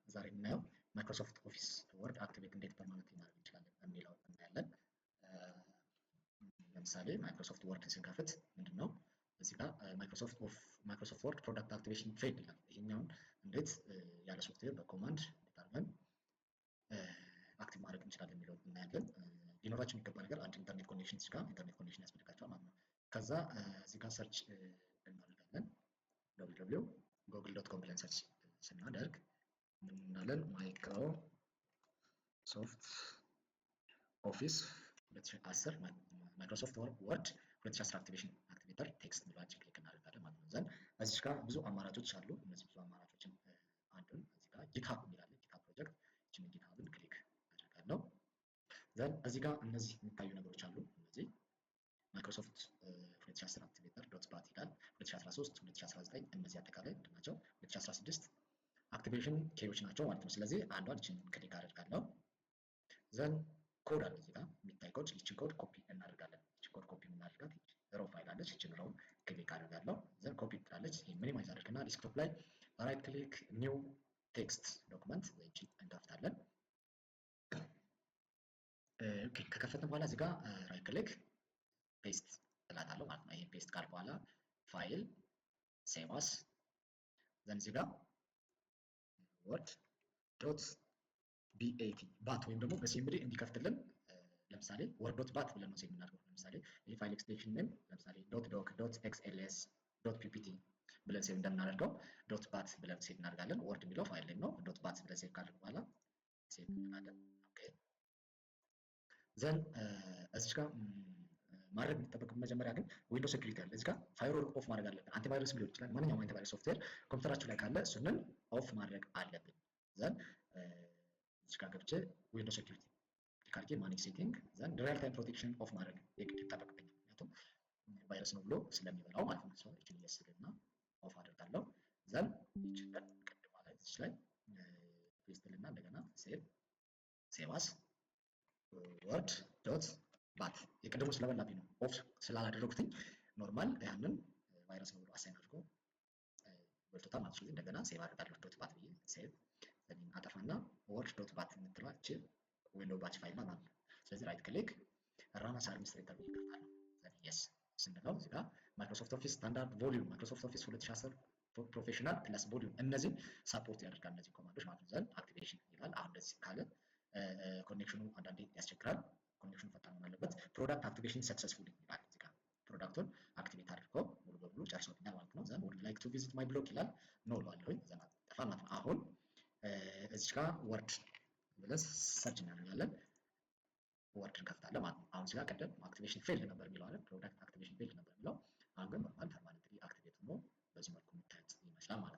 ዛሬ የምናየው ማይክሮሶፍት ኦፊስ ወርድ አክቲቬት እንዴት ፐርማነንት ማድረግ እንችላለን የሚለው እናያለን። ለምሳሌ ማይክሮሶፍት ወርድ ስንከፍት ምንድነው እዚህ ጋር ማይክሮሶፍት ወርድ ፕሮዳክት አክቲቬሽን ፌልድ ይላል። ይሄኛውን እንዴት ያለ ሶፍትዌር በኮማንድ እንዴት አድርገን አክቲቭ ማድረግ እንችላለን የሚለው እናያለን። ሊኖራቸው የሚገባ ነገር አንድ ኢንተርኔት ኮኔክሽን እዚህ ጋር ኢንተርኔት ኮኔክሽን ያስፈልጋቸዋል ማለት ነው። ከዛ እዚህ ጋር ሰርች እናደርጋለን www.google.com ብለን ሰርች ስናደርግ ምን እንላለን? ማይክሮሶፍት ኦፊስ 2010 ማይክሮሶፍት ወርድ 2010 አክቲቬሽን አክቲቬተር ቴክስት ብላችሁ ክሊክ እናደርጋለን ማለት ነው። ዘን እዚህ ጋር ብዙ አማራጮች አሉ። እነዚህ ብዙ አማራጮችን አንዱን እዚህ ጋር ጊትሃብ የሚላለ ጊትሃብ ፕሮጀክት እቺን ጊትሃብን ክሊክ አደርጋለሁ። ዘን እዚህ ጋር እነዚህ የሚታዩ ነገሮች አሉ። እነዚህ ማይክሮሶፍት 2010 አክቲቬተር ዶት ይላል 2013 2019 እነዚህ አጠቃላይ ምንድን ናቸው? 2016 አክቲቬሽን ኬዎች ናቸው ማለት ነው። ስለዚህ አንዷን እቺን ክሊክ አደርጋለሁ። ዘን ኮድ አለ እዚህ ጋር የሚታይ ኮድ፣ ይቺን ኮድ ኮፒ እናደርጋለን። ይቺን ኮድ ኮፒ እናደርጋት ሮ ፋይል አለች። ይቺን ሮ ክሊክ አደርጋለሁ። ዘን ኮፒ ትላለች። ይሄ ሚኒማይዝ አድርግና ዲስክቶፕ ላይ ራይት ክሊክ ኒው ቴክስት ዶክመንት እቺ እንከፍታለን። ኦኬ ከከፈትን በኋላ እዚህ ጋር ራይት ክሊክ ፔስት እላታለሁ ማለት ነው። ይሄ ፔስት ካል በኋላ ፋይል ሴቭ አስ ዘን እዚህ ጋር ወርድ ዶት ባት ወይም ደግሞ በሲምብሊ እንዲከፍትልን ለምሳሌ ወርድ ዶት ባት ብለን ነው ሴቭ የምናደርገው። ለምሳሌ ይሄ ፋይል ኤክስቴንሽን ኔም ለምሳሌ ዶት ዶክ ዶት ኤክስኤልኤስ ዶት ፒፒቲ ብለን ሴቭ እንደምናደርገው ዶት ባት ብለን ሴቭ እናደርጋለን። ወርድ የሚለው ፋይል ኔም ነው። ዶት ባት ብለን ሴቭ ካደረግን በኋላ ሴቭ እናደርጋለን። ኦኬ ዘን እዚህ ጋር ማድረግ የሚጠበቅ መጀመሪያ ግን ዊንዶውስ ሴኩሪቲ አለ። እዚህ ጋር ፋይርዎል ኦፍ ማድረግ አለብን። አንቲቫይረስ ሊሆን ይችላል። ማንኛውም አንቲቫይረስ ሶፍትዌር ኮምፒውተራችሁ ላይ ካለ እሱንን ኦፍ ማድረግ አለብን። ዘን እዚህ ጋር ገብቼ ዊንዶውስ ሴኩሪቲ ካርኬ ማኔጅ ሴቲንግ ዘን ሪያል ታይም ፕሮቴክሽን ኦፍ ማድረግ የግድ ይጠበቅብኛል። ምክንያቱም ቫይረስ ነው ብሎ ስለሚበላው ማለት ነው። ሰው እቺን እያስገና ኦፍ አደርጋለሁ። ዘን እቺን ቅድማ ላይ እዚህ ላይ ፔስትልና እንደገና ሴቭ አስ ወርድ ዶት ባት የቅድሙ ስለበላብኝ ነው ኦፍ ስላላደረኩትኝ ኖርማል ያንን ቫይረስ ነው ብሎ አሳይን አድርጎ በልቶታል ማለት ነው። እንደገና ሴቭ አደርጋለሁ ዶት ባት ብዬ ሴቭ ዘን አጠፋና ወርድ ዶት ባት የምትለዋ እቺ ዊንዶው ባች ፋይል ማለት ነው። ስለዚህ ራይት ክሊክ ራን አስ አድሚኒስትሬተር ብዬ እከፍታለሁ። ዘን የስ ስንለው እዚህ ጋር ማይክሮሶፍት ኦፊስ ስታንዳርድ ቮሊዩም ማይክሮሶፍት ኦፊስ 2010 ፕሮፌሽናል ፕለስ ቮሊዩም እነዚህ ሳፖርት ያደርጋል እነዚህ ኮማንዶች ማለት ነው። ዘን አክቲቬሽን ይላል። አሁን እንደዚህ ካለ ኮኔክሽኑ አንዳንዴ ያስቸግራል። ኮኔክሽኑ ፈጣን መሆን አለበት። ፕሮዳክት አክቲቬሽን ሰክሰስፉሊ ይላል። እዚህ ጋር ፕሮዳክቱን አክቲቬት አድርጎ ሙሉ በሙሉ ጨርሶልኛል ማለት ነው። ዘን would like to visit my blog ይላል። ኖ እለዋለሁኝ። ዘን አጠፋ ማለት ነው። አሁን እዚህ ጋር ወርድ ብለን ሰርች እናደርጋለን። ወርድ እንከፍታለን ማለት ነው። አሁን እዚህ ጋር ቀደም አክቲቬሽን ፌልድ ነበር የሚለው አይደል? ፕሮዳክት አክቲቬሽን ፌልድ ነበር የሚለው። አሁን ግን ኖርማል ፐርማነንትሊ አክቲቬት ሆኖ በዚህ መልኩ የሚታየት ይመስላል ማለት ነው።